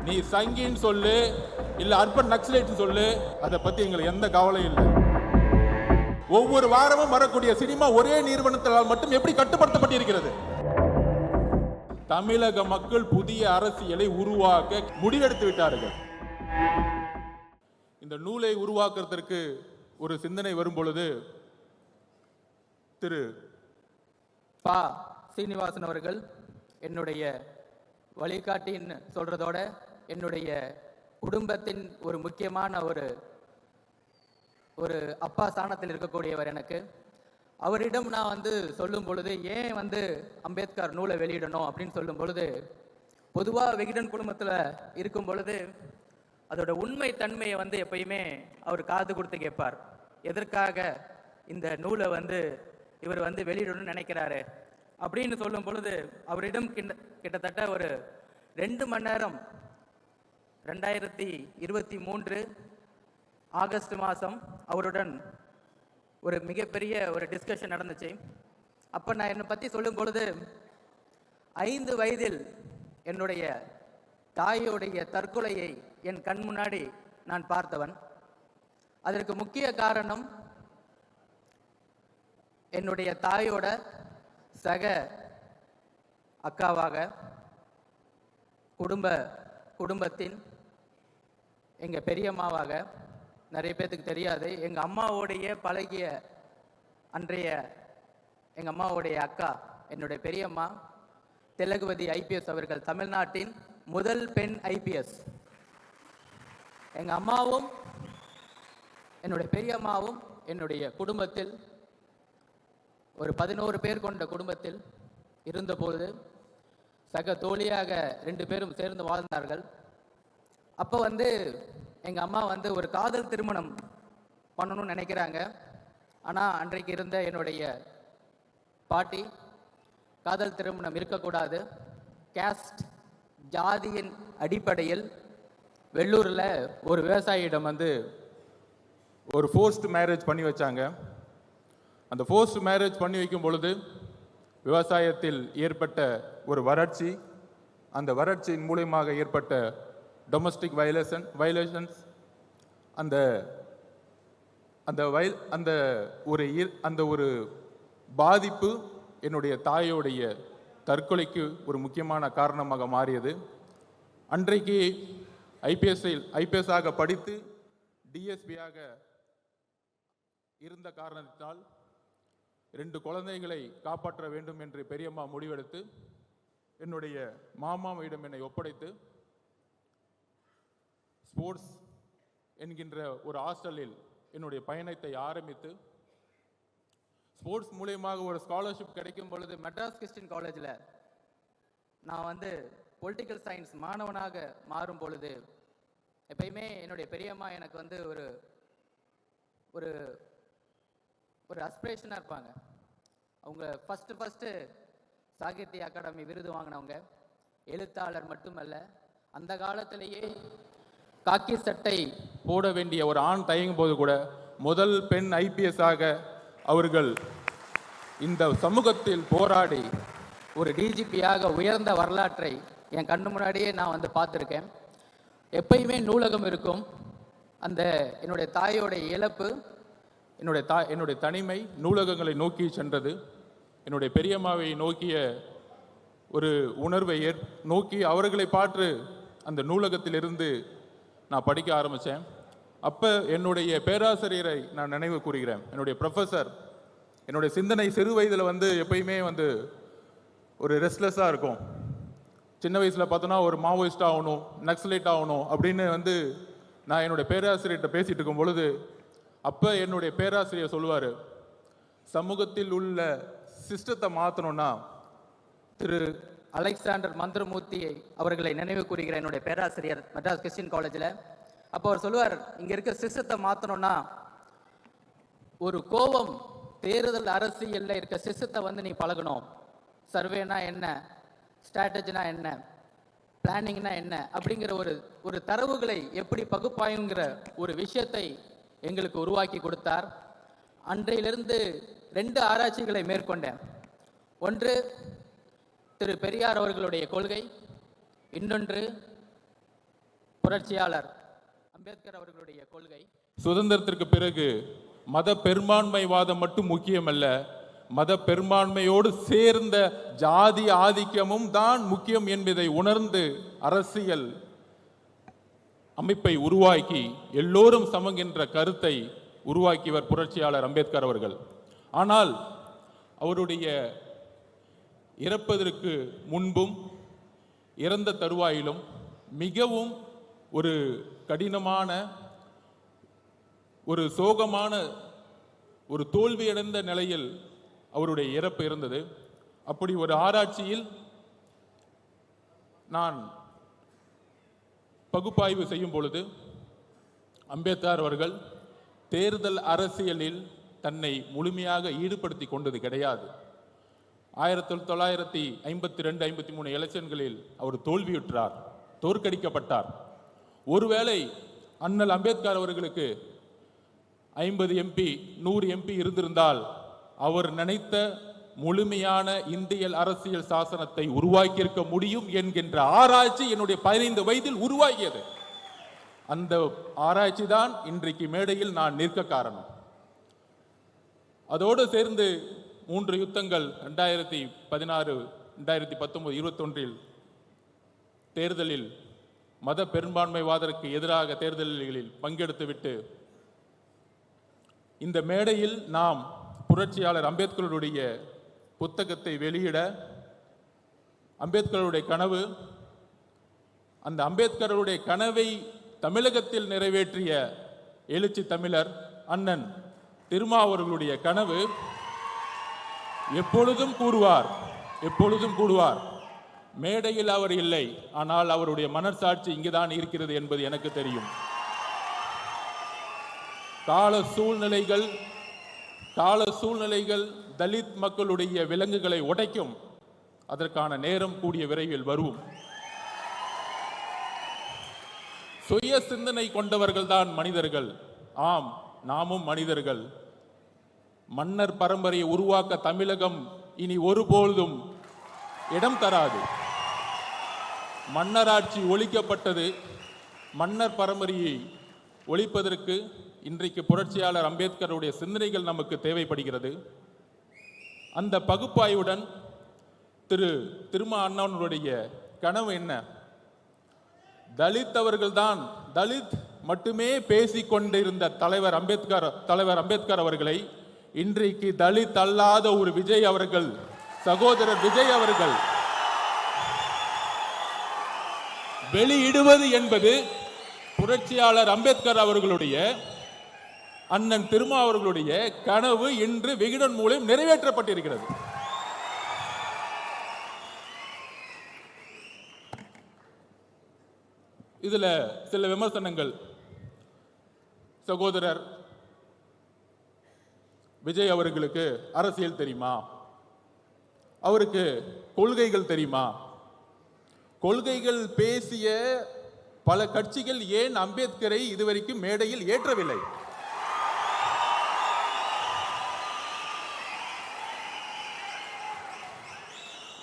நீ சங்கின்னு சொல்லு இல்ல அர்பன் நக்சலைட் சொல்லு, அதை பத்தி எங்களுக்கு எந்த கவலையும் இல்லை. ஒவ்வொரு வாரமும் வரக்கூடிய சினிமா ஒரே நிறுவனத்தால் மட்டும் எப்படி கட்டுப்படுத்தப்பட்டிருக்கிறது? தமிழக மக்கள் புதிய அரசியலை உருவாக்க முடிவெடுத்து விட்டார்கள். இந்த நூலை உருவாக்குறதற்கு ஒரு சிந்தனை வரும் பொழுது திரு பா சீனிவாசன் அவர்கள் என்னுடைய வழிகாட்டின்னு சொல்றதோட என்னுடைய குடும்பத்தின் ஒரு முக்கியமான ஒரு அப்பா ஸ்தானத்தில் இருக்கக்கூடியவர். எனக்கு அவரிடம் நான் சொல்லும் பொழுது ஏன் அம்பேத்கர் நூலை வெளியிடணும் அப்படின்னு சொல்லும் பொழுது, பொதுவாக விகடன் குடும்பத்தில் இருக்கும் பொழுது அதோட உண்மை தன்மையை எப்பயுமே அவர் காது கொடுத்து கேட்பார். எதற்காக இந்த நூலை இவர் வெளியிடணும்னு நினைக்கிறாரு அப்படின்னு சொல்லும் பொழுது அவரிடம் கிட்டத்தட்ட ஒரு 2 மணி நேரம் 2023 ஆகஸ்ட் மாதம் அவருடன் ஒரு மிகப்பெரிய ஒரு டிஸ்கஷன் நடந்துச்சு. அப்போ நான் என்னை பற்றி சொல்லும் பொழுது 5 வயதில் என்னுடைய தாயோடைய தற்கொலையை என் கண் முன்னாடி நான் பார்த்தவன். அதற்கு முக்கிய காரணம் என்னுடைய தாயோட சக அக்காவாக குடும்பத்தின் எங்கள் பெரியம்மாவாக, நிறைய பேர்த்துக்கு தெரியாது, எங்கள் அம்மாவோடைய பழகிய அன்றைய எங்கள் அம்மாவுடைய அக்கா என்னுடைய பெரியம்மா திலகவதி ஐபிஎஸ் அவர்கள், தமிழ்நாட்டின் முதல் பெண் ஐபிஎஸ். எங்கள் அம்மாவும் என்னுடைய பெரியம்மாவும் என்னுடைய குடும்பத்தில் ஒரு 11 பேர் கொண்ட குடும்பத்தில் இருந்தபோது சக தோழியாக 2 பேரும் சேர்ந்து வாழ்ந்தார்கள். அப்போ எங்கள் அம்மா ஒரு காதல் திருமணம் பண்ணணும்னு நினைக்கிறாங்க. ஆனால் அன்றைக்கு இருந்த என்னுடைய பாட்டி காதல் திருமணம் இருக்கக்கூடாது, கேஸ்ட் ஜாதியின் அடிப்படையில் வெள்ளூரில் ஒரு விவசாயியிடம் ஒரு ஃபோர்ஸ்ட் மேரேஜ் பண்ணி வச்சாங்க. அந்த ஃபோர்ஸ்ட் மேரேஜ் பண்ணி வைக்கும் பொழுது விவசாயத்தில் ஏற்பட்ட ஒரு வறட்சி, அந்த வறட்சியின் மூலமாக ஏற்பட்ட டொமஸ்டிக் வயலேஷன்ஸ், அந்த ஒரு பாதிப்பு என்னுடைய தாயோடைய தற்கொலைக்கு ஒரு முக்கியமான காரணமாக மாறியது. அன்றைக்கு ஐபிஎஸ்ஸாக படித்து டிஎஸ்பியாக இருந்த காரணத்தினால் 2 குழந்தைகளை காப்பாற்ற வேண்டும் என்று பெரியம்மா முடிவெடுத்து என்னுடைய மாமாவிடம் என்னை ஒப்படைத்து ஸ்போர்ட்ஸ் என்கின்ற ஒரு ஹாஸ்டலில் என்னுடைய பயணத்தை ஆரம்பித்து, ஸ்போர்ட்ஸ் மூலயமாக ஒரு ஸ்காலர்ஷிப் கிடைக்கும் பொழுது மெட்ராஸ் கிறிஸ்டின் காலேஜில் நான் பொலிட்டிக்கல் சயின்ஸ் மாணவனாக மாறும் பொழுது எப்பயுமே என்னுடைய பெரியம்மா எனக்கு ஒரு ஒரு அஸ்பிரேஷனாக இருப்பாங்க. அவங்க ஃபஸ்ட்டு சாகித்ய அகாடமி விருது வாங்கினவங்க, எழுத்தாளர் மட்டுமல்ல, அந்த காலத்திலேயே காக்கி சட்டை போட வேண்டிய ஒரு ஆண் தயங்கும் போது கூட முதல் பெண் ஐபிஎஸ்ஸாக அவர்கள் இந்த சமூகத்தில் போராடி ஒரு டிஜிபியாக உயர்ந்த வரலாற்றை என் கண்ணு முன்னாடியே நான் பார்த்துருக்கேன். எப்பயுமே நூலகம் இருக்கும். அந்த என்னுடைய தாயோடைய இழப்பு, என்னுடைய தனிமை நூலகங்களை நோக்கி சென்றது. என்னுடைய பெரியம்மாவை நோக்கிய ஒரு உணர்வை நோக்கி அவர்களை பார்த்து அந்த நூலகத்திலிருந்து நான் படிக்க ஆரம்பித்தேன். அப்போ என்னுடைய பேராசிரியரை நான் நினைவு கூறுகிறேன். என்னுடைய ப்ரொஃபஸர், என்னுடைய சிந்தனை சிறு வயதில் எப்பயுமே ஒரு ரெஸ்ட்லெஸ்ஸாக இருக்கும். சின்ன வயசில் பார்த்தோன்னா ஒரு மாவோயிஸ்ட் ஆகணும், நக்சலைட் ஆகணும் அப்படின்னு நான் என்னுடைய பேராசிரியர்கிட்ட பேசிகிட்டு இருக்கும் பொழுது அப்போ என்னுடைய பேராசிரியர் சொல்லுவார், சமூகத்தில் உள்ள சிஸ்டத்தை மாற்றணும்னா திரு அலெக்சாண்டர் மந்திரமூர்த்தியை அவர்களை நினைவு கூறுகிற என்னுடைய பேராசிரியர் மெட்ராஸ் கிறிஸ்டின் காலேஜில். அப்போ அவர் சொல்லுவார், இங்கே இருக்க சிஸ்டத்தை மாற்றணும்னா ஒரு கோபம் தேர்தல் அரசியலில் இருக்க சிஸ்டத்தை நீ பழகணும். சர்வேனா என்ன, ஸ்ட்ராட்டஜினா என்ன, பிளானிங்னா என்ன அப்படிங்கிற ஒரு தரவுகளை எப்படி பகுப்பாயுங்கிற ஒரு விஷயத்தை எங்களுக்கு உருவாக்கி கொடுத்தார். அன்றையிலிருந்து 2 ஆராய்ச்சிகளை மேற்கொண்டேன். ஒன்று திரு பெரியார் அவர்களுடைய கொள்கை, இன்னொன்று புரட்சியாளர் அம்பேத்கர் அவர்களுடைய கொள்கை. சுதந்திரத்திற்கு பிறகு மத பெரும்பான்மைவாதம் மட்டும் முக்கியமல்ல, மத பெரும்பான்மையோடு சேர்ந்த ஜாதி ஆதிக்கமும் தான் முக்கியம் என்பதை உணர்ந்து அரசியல் அமைப்பை உருவாக்கி எல்லோரும் சமம் என்ற கருத்தை உருவாக்கியவர் புரட்சியாளர் அம்பேத்கர் அவர்கள். ஆனால் அவருடைய இறப்பதற்கு முன்பும் இறந்த தருவாயிலும் மிகவும் ஒரு கடினமான, ஒரு சோகமான, ஒரு தோல்வியடைந்த நிலையில் அவருடைய இறப்பு இருந்தது. அப்படி ஒரு ஆராய்ச்சியில் நான் பகுப்பாய்வு செய்யும் பொழுது அம்பேத்கர் அவர்கள் தேர்தல் அரசியலில் தன்னை முழுமையாக ஈடுபடுத்தி கொண்டது கிடையாது. 1952-53 எலெக்ஷன்களில் அவர் தோல்வியுற்றார், தோற்கடிக்கப்பட்டார். ஒருவேளை அண்ணல் அம்பேத்கர் அவர்களுக்கு 50 MP 100 MP இருந்திருந்தால் அவர் நினைத்த முழுமையான இந்திய அரசியல் சாசனத்தை உருவாக்கியிருக்க முடியும் என்கின்ற ஆராய்ச்சி என்னுடைய 15 வயதில் உருவாகியது. அந்த ஆராய்ச்சி தான் இன்றைக்கு மேடையில் நான் நிற்க காரணம். அதோடு சேர்ந்து 3 யுத்தங்கள் 2016, 2019, 21 தேர்தலில் மத பெரும்பான்மைவாதற்கு எதிராக தேர்தல்களில் பங்கெடுத்துவிட்டு இந்த மேடையில் நாம் புரட்சியாளர் அம்பேத்கருடைய புத்தகத்தை வெளியிட, அம்பேத்கருடைய கனவு, அந்த அம்பேத்கருடைய கனவை தமிழகத்தில் நிறைவேற்றிய எழுச்சி தமிழர் அண்ணன் திருமாவர்களுடைய கனவு எப்பொழுதும் கூடுவார். மேடையில் அவர் இல்லை, ஆனால் அவருடைய மனசாட்சி இங்குதான் இருக்கிறது என்பது எனக்கு தெரியும். கால சூழ்நிலைகள் தலித் மக்களுடைய விலங்குகளை உடைக்கும். அதற்கான நேரம் கூடிய விரைவில் வரும். சுய சிந்தனை கொண்டவர்கள் தான் மனிதர்கள். ஆம், நாமும் மனிதர்கள். மன்னர் பரம்பரையை உருவாக்க தமிழகம் இனி ஒருபொழுதும் இடம் தராது. மன்னராட்சி ஒழிக்கப்பட்டது. மன்னர் பரம்பரையை ஒழிப்பதற்கு இன்றைக்கு புரட்சியாளர் அம்பேத்கருடைய சிந்தனைகள் நமக்கு தேவைப்படுகிறது. அந்த பகுப்பாய்வுடன் திருமா அண்ணாவுடைய கனவு என்ன? தலித் மட்டுமே பேசிக்கொண்டிருந்த தலைவர் அம்பேத்கர் அவர்களை இன்றைக்கு தலித் அல்லாத ஒரு விஜய் அவர்கள், சகோதரர் விஜய் அவர்கள் வெளியிடுவது என்பது புரட்சியாளர் அம்பேத்கர் அவர்களுடைய, அண்ணன் திருமா அவர்களுடைய கனவு இன்று விகடன் மூலம் நிறைவேற்றப்பட்டிருக்கிறது. இதுல சில விமர்சனங்கள். சகோதரர் விஜய் அவர்களுக்கு அரசியல் தெரியுமா? அவருக்கு கொள்கைகள் தெரியுமா? கொள்கைகள் பேசிய பல கட்சிகள் ஏன் அம்பேத்கரை இதுவரைக்கும் மேடையில் ஏற்றவில்லை?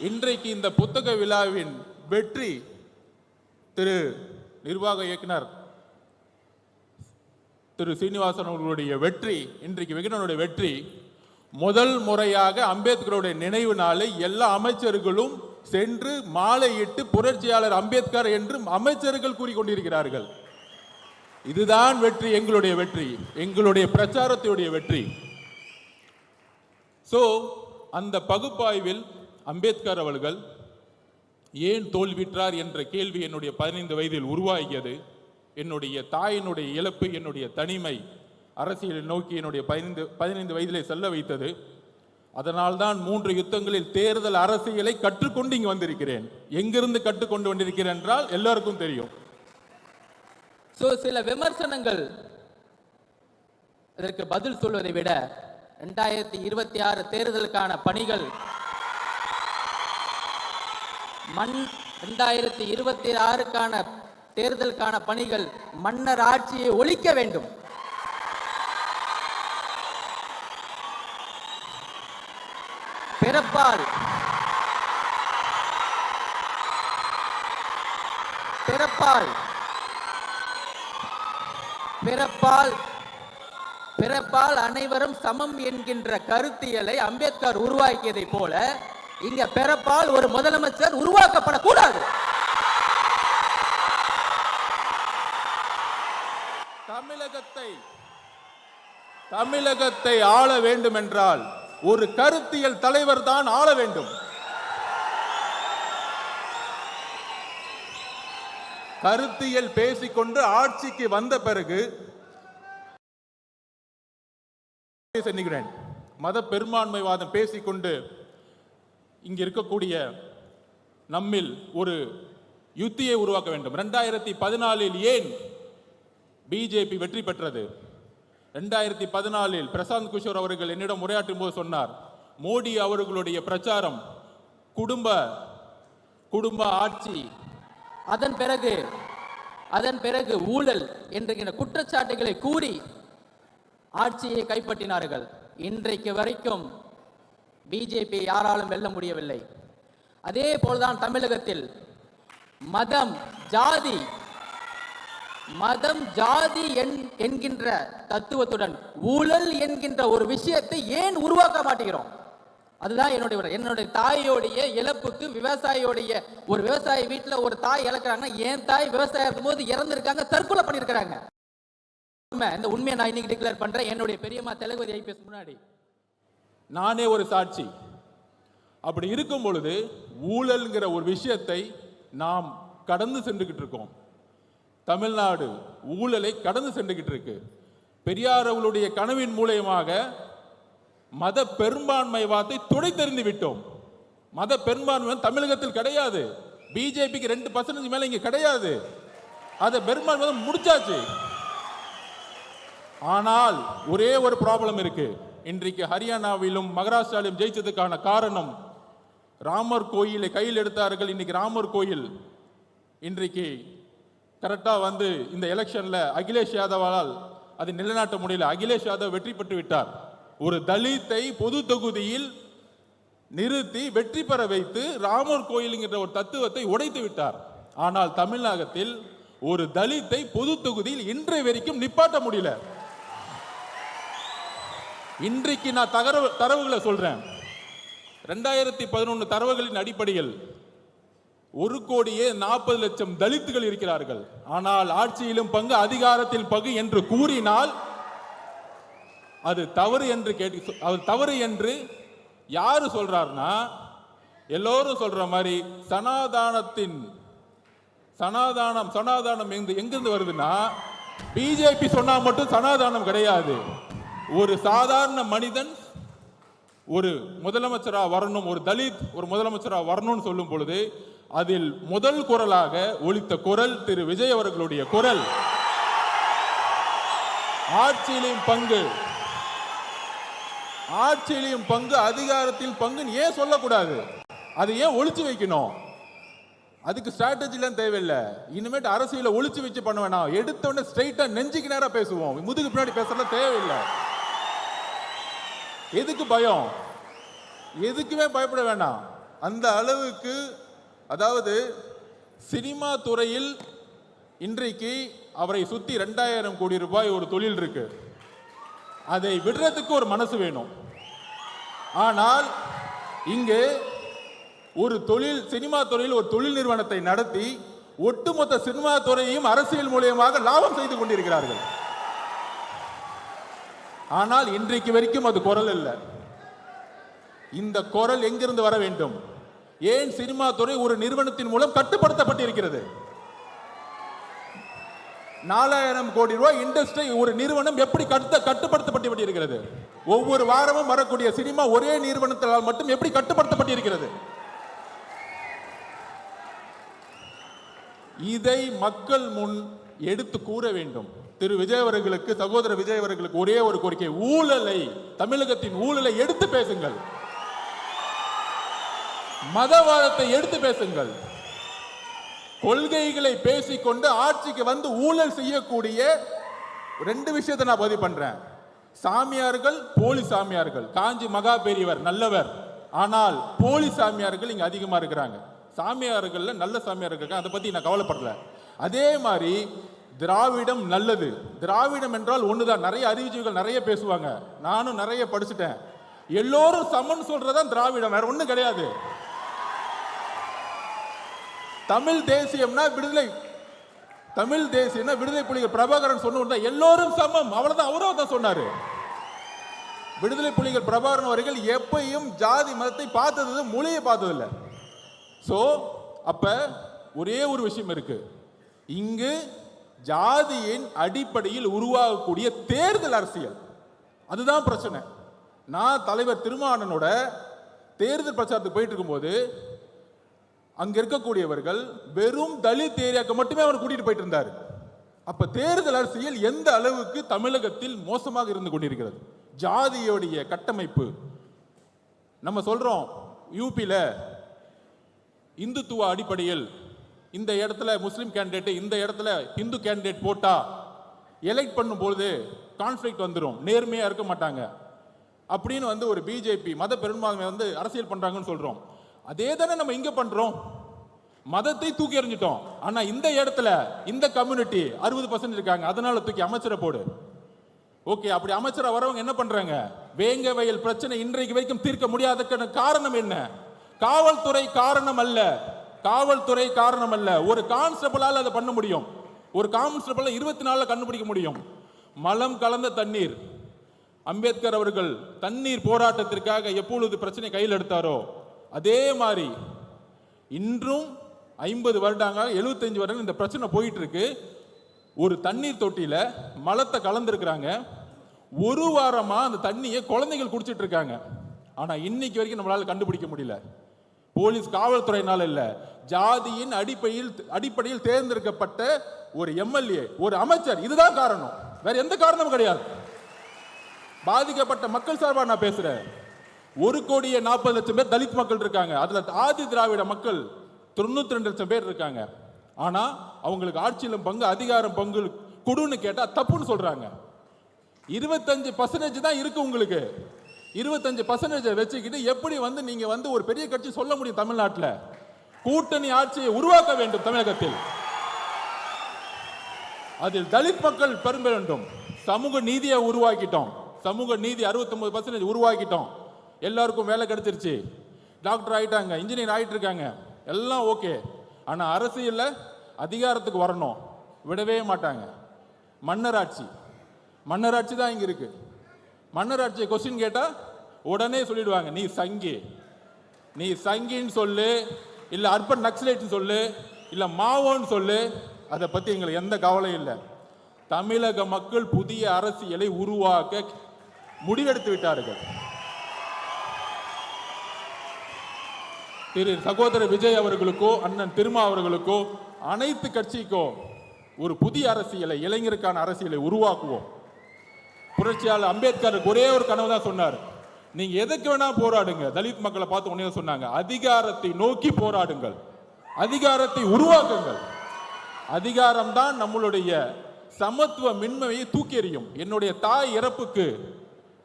இன்றைக்கு இந்த புத்தக விழாவின் வெற்றி, திரு நிர்வாக இயக்குனர் திரு சீனிவாசன் அவர்களுடைய வெற்றி, இன்றைக்கு விகடனுடைய வெற்றி, முதல் முறையாக அம்பேத்கருடைய நினைவு நாளை எல்லா அமைச்சர்களும் சென்று மாலையிட்டு புரட்சியாளர் அம்பேத்கர் என்று அமைச்சர்கள் கூறிக்கொண்டிருக்கிறார்கள். இதுதான் வெற்றி, எங்களுடைய வெற்றி, எங்களுடைய பிரச்சாரத்துடைய வெற்றி. அந்த பகுப்பாய்வில் அம்பேத்கர் அவர்கள் ஏன் தோல்விற்றார் என்ற கேள்வி என்னுடைய 15 வயதில் உருவாகியது. என்னுடைய தாயினுடைய இழப்பு, என்னுடைய தனிமை அரசியலை நோக்கி என்னுடைய 15 வயதிலே செல்ல வைத்தது. அதனால்தான் 3 யுத்தங்களில் தேர்தல் அரசியலை கற்றுக்கொண்டு இங்கு வந்திருக்கிறேன். எங்கிருந்து கற்றுக்கொண்டு வந்திருக்கிறேன் என்றால் எல்லாருக்கும் தெரியும். சில விமர்சனங்கள் இதற்கு பதில் சொல்வதை விட 2026 தேர்தலுக்கான பணிகள் 2026க்கான தேர்தலுக்கான பணிகள் மன்னர் ஆட்சியை ஒழிக்க வேண்டும். பிறப்பால் அனைவரும் சமம் என்கின்ற கருத்தியலை அம்பேத்கர் உருவாக்கியதை போல இங்க பிறப்பால் ஒரு முதலமைச்சர் உருவாக்கப்படக்கூடாது. தமிழகத்தை ஆள வேண்டும் என்றால் ஒரு கருத்தியல் தலைவர் தான் ஆள வேண்டும். கருத்தியல் பேசிக்கொண்டு ஆட்சிக்கு வந்த பிறகு மத பெரும்பான்மைவாதம் பேசிக்கொண்டு இங்க இருக்கக்கூடிய நம்மில் ஒரு யுத்தியை உருவாக்க வேண்டும். 2014 ஏன் பிஜேபி வெற்றி பெற்றது? 2014 பிரசாந்த் கிஷோர் அவர்கள் என்னிடம் உரையாற்றும் போது சொன்னார், மோடி அவர்களுடைய பிரச்சாரம் குடும்ப ஆட்சி, அதன் பிறகு ஊழல் என்கிற குற்றச்சாட்டுகளை கூறி ஆட்சியை கைப்பற்றினார்கள். இன்றைக்கு வரைக்கும் பிஜேபி யாராலும் வெல்ல முடியவில்லை. அதே போல்தான் தமிழகத்தில் மதம் ஜாதி என்கின்ற தத்துவத்துடன் ஊழல் என்கின்ற ஒரு விஷயத்தை ஏன் உருவாக்க மாட்டேங்கிறோம்? அதுதான் என்னுடைய தாயோடைய இழப்புக்கு விவசாயியோடைய ஒரு விவசாயி வீட்டில் ஒரு தாய் இழக்கிறாங்கன்னா என் தாய் விவசாயம் இருக்கும் போது இறந்துருக்காங்க, தற்கொலை பண்ணியிருக்கிறாங்க. இந்த உண்மையை நான் இன்னைக்கு டிக்ளேர் பண்றேன். என்னுடைய பெரியம்மா தளபதி ஐபிஎஸ் முன்னாடி நானே ஒரு சாட்சி. அப்படி இருக்கும் பொழுது ஊழல்ங்கிற ஒரு விஷயத்தை நாம் கடந்து சென்றுகிட்டு இருக்கோம். தமிழ்நாடு ஊழலை கடந்து சென்றுகிட்டு இருக்கு. பெரியார் அவர்களுடைய கனவின் மூலமாக மத பெரும்பான்மைவாதத்தை துடைத்தெறிந்து விட்டோம். மத பெரும்பான்மை தமிழகத்தில் கிடையாது. பிஜேபிக்கு 2% மேல இங்க கிடையாது. அதை பெரும்பான்மை முடிச்சாச்சு. ஆனால் ஒரே ஒரு ப்ராப்ளம் இருக்கு. இன்றைக்கு ஹரியானாவிலும் மகாராஷ்டிராவிலும் ஜெயிச்சதுக்கான காரணம் ராமர் கோயிலை கையில் எடுத்தார்கள். இன்னைக்கு ராமர் கோயில் இன்றைக்கு கரெக்டா வந்து இந்த எலெக்ஷன்ல அகிலேஷ் யாதவால் அது நிலைநாட்ட முடியல. அகிலேஷ் யாதவ் வெற்றி பெற்று விட்டார். ஒரு தலித்தை பொது தொகுதியில் நிறுத்தி வெற்றி பெற வைத்து ராமர் கோயிலுங்கிற ஒரு தத்துவத்தை உடைத்து விட்டார். ஆனால் தமிழகத்தில் ஒரு தலித்தை பொது தொகுதியில் இன்றைய வரைக்கும் நிப்பாட்ட முடியல. இன்றைக்கு நான் தரவுகளை சொல்றேன். 2011 தரவுகளின் அடிப்படையில் 1,40,00,000 தலித்துகள் இருக்கிறார்கள். ஆனால் ஆட்சியிலும் பங்கு, அதிகாரத்தில் பங்கு என்று கூறினால் அது தவறு என்று அது தவறு என்று யாரு சொல்றாருன்னா, எல்லோரும் சொல்ற மாதிரி சனாதானம் எங்கிருந்து வருதுன்னா, பிஜேபி சொன்னா மட்டும் சனாதானம் கிடையாது. ஒரு சாதாரண மனிதன் ஒரு முதலமைச்சரா வரணும், ஒரு தலித் ஒரு முதலமைச்சரா வரணும்னு சொல்லும் பொழுது அதில் முதல் குரலாக ஒலித்த குரல் திரு விஜய் அவர்களுடைய குரல். ஆட்சியிலும் பங்கு அதிகாரத்தில் பங்கு ஏன் சொல்லக்கூடாது? அதை ஏன் ஒளிச்சு வைக்கணும்? அதுக்கு ஸ்ட்ராட்டஜிலாம் தேவையில்லை. இனிமேட்டு அரசியல ஒளிச்சு வச்சு பண்ண வேணாம். எடுத்த உடனே ஸ்ட்ரைட்டா நெஞ்சுக்கு நேரா பேசுவோம். முதுகு பின்னாடி பேசலாம் தேவையில்லை. எதுக்கு பயம்? எதுக்குமே பயப்பட வேண்டாம். அந்த அளவுக்கு, அதாவது சினிமா துறையில் இன்றைக்கு அவரை சுத்தி 2000 கோடி ரூபாய் ஒரு தொழில் இருக்கு. அதை விடுறதுக்கு ஒரு மனசு வேணும். ஆனால் இங்கே ஒரு சினிமா துறையில் ஒரு தொழில் நிறுவனத்தை நடத்தி ஒட்டுமொத்த சினிமா துறையையும் அரசியல் மூலமாக லாபம் செய்து கொண்டிருக்கிறார்கள். ஆனால் இன்றைக்கு வரைக்கும் அது குரல் இல்லை. இந்த குரல் எங்கிருந்து வர வேண்டும்? ஏன் சினிமா துறை ஒரு நிறுவனத்தின் மூலம் கட்டுப்படுத்தப்பட்டிருக்கிறது? 4000 கோடி ரூபாய் இண்டஸ்ட்ரி ஒரு நிறுவனம் எப்படி கட்டுப்படுத்தப்பட்டிருக்கிறது? ஒவ்வொரு வாரமும் வரக்கூடிய சினிமா ஒரே நிறுவனத்தால் மட்டும் எப்படி கட்டுப்படுத்தப்பட்டிருக்கிறது? இதை மக்கள் முன் எடுத்து கூற வேண்டும். திரு விஜய் அவர்களுக்கு, சகோதரர் விஜய் அவர்களுக்கு ஒரே ஒரு கோரிக்கை, ஊழலை, தமிழகத்தின் ஊழலை எடுத்து பேசுங்கள். மதவாதத்தை எடுத்து பேசுங்கள். கொள்கைகளை பேசிக்கொண்டு ஆட்சிக்கு வந்து ஊழல் செய்யக்கூடிய 2 விஷயத்தை நான் பதிவு பண்றேன். சாமியார்கள், போலி சாமியார்கள். காஞ்சி மகா பெரியவர் நல்லவர், ஆனால் போலி சாமியார்கள் இங்க அதிகமா இருக்கிறாங்க. சாமியார்கள் நல்ல சாமியார்கள் இருக்காங்க, அதை பத்தி நான் கவலைப்படல. அதே மாதிரி திராவிடம் நல்லது. திராவிடம் என்றால் ஒண்ணுதான். நிறைய அறிவிச்சுகள் நிறைய பேசுவாங்க, நானும் நிறைய படிச்சுட்டேன். எல்லோரும் சமன் சொல்றதான் திராவிடம், வேற ஒண்ணும் கிடையாது. தமிழ் தேசியம்னா விடுதலை, தமிழ் தேசியம்னா விடுதலை புலிகள் பிரபாகரன் சொன்ன எல்லோரும் சமம், அவ்வளவுதான். அவரும் தான் சொன்னாரு. விடுதலை புலிகள் பிரபாகரன் அவர்கள் எப்பையும் ஜாதி மதத்தை பார்த்தது, மொழியை பார்த்ததில்லை. சோ அப்ப ஒரே ஒரு விஷயம் இருக்கு, இங்கு ஜாதியின் அடிப்படையில் உருவாகக்கூடிய தேர்தல் அரசியல், அதுதான் பிரச்சனை. நான் தலைவர் திருமாவளவனோட தேர்தல் பிரச்சாரத்துக்கு போயிட்டு இருக்கும்போது அங்க இருக்கக்கூடியவர்கள் வெறும் தலித் ஏரியாக்கு மட்டுமே அவர் கூட்டிட்டு போயிட்டு இருந்தார். அப்ப தேர்தல் அரசியல் எந்த அளவுக்கு தமிழகத்தில் மோசமாக இருந்து கொண்டிருக்கிறது, ஜாதியோடைய கட்டமைப்பு. நம்ம சொல்றோம் யூபியில இந்துத்துவ அடிப்படையில் இந்த இடத்துல முஸ்லிம் கேண்டிடேட், இந்த இடத்துல இந்து கேண்டிடேட் போட்டா எலெக்ட் பண்ணும்போது கான்ஃபிளிக்ட் வந்துடும், நேர்மையா இருக்க மாட்டாங்க அப்படின்னு ஒரு பிஜேபி மத பெரும்பான்மை அரசியல் பண்றாங்கன்னு சொல்றோம். அதே தானே நம்ம இங்க பண்றோம். மதத்தை தூக்கி எறிஞ்சிட்டோம். ஆனா இந்த இடத்துல இந்த கம்யூனிட்டி 60% இருக்காங்க, அதனால தூக்கி அமைச்சரை போடு. ஓகே, அப்படி அமைச்சரா வரவங்க என்ன பண்றாங்க? வேங்க வயல் பிரச்சனை இன்றைக்கு வரைக்கும் தீர்க்க முடியாத காரணம் என்ன? காவல்துறை காரணம் அல்ல, காவல்துறை காரணம் அல்ல. ஒரு கான்ஸ்டபிளால் அதை பண்ண முடியும், ஒரு கான்ஸ்டபிள் 24 கண்டுபிடிக்க முடியும். மலம் கலந்த தண்ணீர், அம்பேத்கர் அவர்கள் தண்ணீர் போராட்டத்திற்காக எப்பொழுது பிரச்சனை கையில் எடுத்தாரோ அதே மாதிரி இன்றும் 50 வருடங்கள் 75 வருடங்கள் இந்த பிரச்சனை போயிட்டு இருக்கு. ஒரு தண்ணீர் தொட்டியில மலத்தை கலந்துருக்கிறாங்க, ஒரு வாரமா அந்த தண்ணியை குழந்தைகள் குடிச்சிட்டு இருக்காங்க. ஆனா இன்னைக்கு வரைக்கும் நம்மளால கண்டுபிடிக்க முடியல. போலீஸ் காவல்துறையினால இல்ல, ஜாதியின் அடிப்படையில் தேர்ந்தெடுக்கப்பட்ட ஒரு எம்எல்ஏ, ஒரு அமைச்சர், இதுதான் காரணம், வேற எந்த காரணமும் கிடையாது. பாதிக்கப்பட்ட மக்கள் சார்பா நான் பேசுறேன். 1,40,00,000 பேர் தலித் மக்கள் இருக்காங்க, அதுல ஆதி திராவிட மக்கள் 92,00,000 பேர் இருக்காங்க. ஆனா அவங்களுக்கு ஆட்சியிலும் பங்கு அதிகாரம் பங்கு கொடுன்னு கேட்டா தப்புன்னு சொல்றாங்க. 25% தான் இருக்கு உங்களுக்கு. 25% வச்சுக்கிட்டு எப்படி நீங்க ஒரு பெரிய கட்சி சொல்ல முடியும்? தமிழ்நாட்டில் கூட்டணி ஆட்சியை உருவாக்க வேண்டும் தமிழகத்தில், அதில் தலித் மக்கள் பெரும்ப வேண்டும். சமூக நீதியை உருவாக்கிட்டோம், சமூக நீதி 69% உருவாக்கிட்டோம். எல்லாருக்கும் வேலை கிடைச்சிருச்சு, டாக்டர் ஆயிட்டாங்க, இன்ஜினியர் ஆயிட்டு இருக்காங்க, எல்லாம் ஓகே. ஆனா அரசியல்ல அதிகாரத்துக்கு வரணும், விடவே மாட்டாங்க. மன்னராட்சி, மன்னராட்சி தான் இங்க இருக்கு. மன்னராட்சியை கொஸ்டின் கேட்டா உடனே சொல்லிடுவாங்க, நீ சங்கி, நீ சங்கின்னு சொல்லு, இல்ல அர்பன் நக்சலைட் சொல்லு, இல்ல மாவோன்னு சொல்லு, அதை பத்தி எங்களுக்கு எந்த கவலையும் இல்லை. தமிழக மக்கள் புதிய அரசியலை உருவாக்க முடிவெடுத்து விட்டார்கள். திரு சகோதரர் விஜய் அவர்களுக்கோ அண்ணன் திருமா அவர்களுக்கோ அனைத்து கட்சிக்கோ ஒரு புதிய அரசியலை, இளைஞருக்கான அரசியலை உருவாக்குவோம். புரட்சியாளர் அம்பேத்கர் ஒரே ஒரு கனவு தான் சொன்னார், நீங்க எதுக்கு வேணா போராடுங்க. தலித் மக்களை பார்த்து உடனே சொன்னாங்க, அதிகாரத்தை நோக்கி போராடுங்கள், அதிகாரத்தை உருவாக்குங்கள். அதிகாரம் தான் நம்மளுடைய சமத்துவ மின்மையை தூக்கி எறியும். என்னுடைய தாய் இறப்புக்கு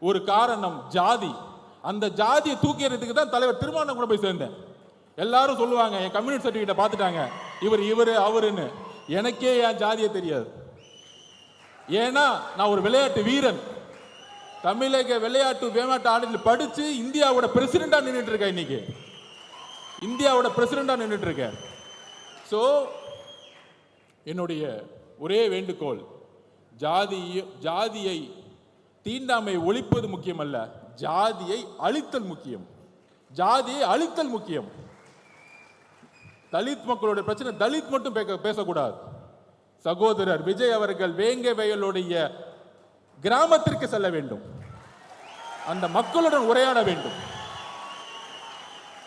ஒரு காரணம் ஜாதி. அந்த ஜாதியை தூக்கி எறியதுக்கு தான் தலைவர் திருமாவளவன் கூட போய் சேர்ந்தேன். எல்லாரும் சொல்லுவாங்க, என் கம்யூனிட்டி சர்டிஃபிகேட்டை பார்த்துட்டாங்க, இவரு அவருன்னு. எனக்கே என் ஜாதியை தெரியாது. ஏன்னா நான் ஒரு விளையாட்டு வீரன், தமிழக விளையாட்டு ஆணையத்தில் படிச்சு இந்தியாவோட பிரசிடண்டா நின்றுட்டு இருக்கேன். இன்னைக்கு இந்தியாவோட பிரசிடண்டா நின்றுட்டு இருக்கேன். ஸோ என்னுடைய ஒரே வேண்டுகோள், ஜாதியை தீண்டாமை ஒழிப்பது முக்கியம் அல்ல, ஜாதியை அழித்தல் முக்கியம், ஜாதியை அழித்தல் முக்கியம். தலித் மக்களுடைய பிரச்சனை தலித் மட்டும் பேசக்கூடாது. சகோதரர் விஜய் அவர்கள் வேங்க வயலுடைய கிராமத்திற்கு செல்ல வேண்டும், அந்த மக்களுடன் உரையாட வேண்டும்.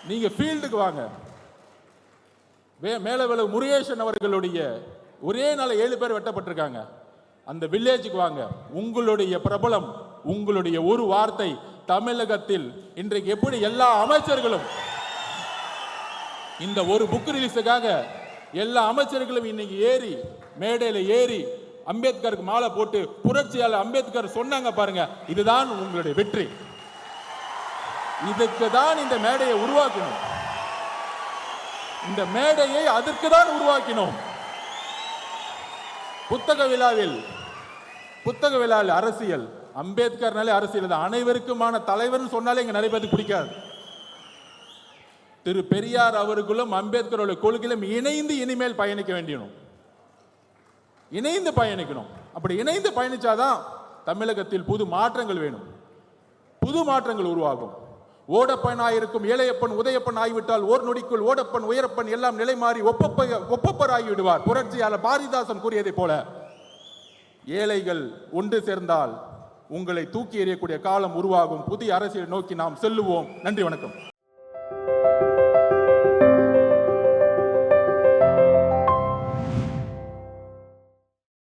நீங்க ஃபீல்டுக்கு வாங்க. மேலவளவு முருகேசன் அவர்களுடைய ஒரே நாள் 7 பேர் வெட்டப்பட்டிருக்காங்க, அந்த வில்லேஜுக்கு வாங்க. உங்களுடைய பிரபலம், உங்களுடைய ஒரு வார்த்தை தமிழகத்தில் இன்றைக்கு எப்படி எல்லா அமைச்சர்களும் இந்த ஒரு புக் ரிலீஸுக்காக எல்லா அமைச்சர்களும் இன்னைக்கு ஏறி மேடையில் ஏறி அம்பேத்கருக்கு மாலை போட்டு புரட்சியாளர் அம்பேத்கர் சொன்னாங்க பாருங்க, இதுதான் உங்களுடைய வெற்றி. இதுக்கு தான் இந்த மேடையை உருவாக்கணும், இந்த மேடையை அதற்கு தான் உருவாக்கினோம். புத்தக விழாவில் அரசியல், அம்பேத்கர்னாலே அரசியல் தான். அனைவருக்குமான தலைவர்னு சொன்னாலே இங்க நிறைய பேருக்கு பிடிக்காது. திரு பெரியார் அவர்களும் அம்பேத்கரோட கொள்கையிலும் இணைந்து இனிமேல் பயணிக்க வேண்டியணும். இணைந்து பயணிக்கணும். அப்படி இணைந்து பயணிச்சாதான் தமிழகத்தில் புது மாற்றங்கள் வேணும். புது மாற்றங்கள் உருவாகும். ஓடப்பனாயிருக்கும் ஏழையப்பன் உதயப்பன் ஆகிவிட்டால் ஓர் நொடிக்குள் ஓடப்பன் உயரப்பன் எல்லாம் நிலை மாறி ஒப்பப்பர் ஆகிவிடுவார். புரட்சியாளர் பாரதிதாசன் கூறியதை போல ஏழைகள் ஒன்று சேர்ந்தால் உங்களை தூக்கி எறியக்கூடிய காலம் உருவாகும். புதிய அரசியலை நோக்கி நாம் செல்லுவோம். நன்றி, வணக்கம்.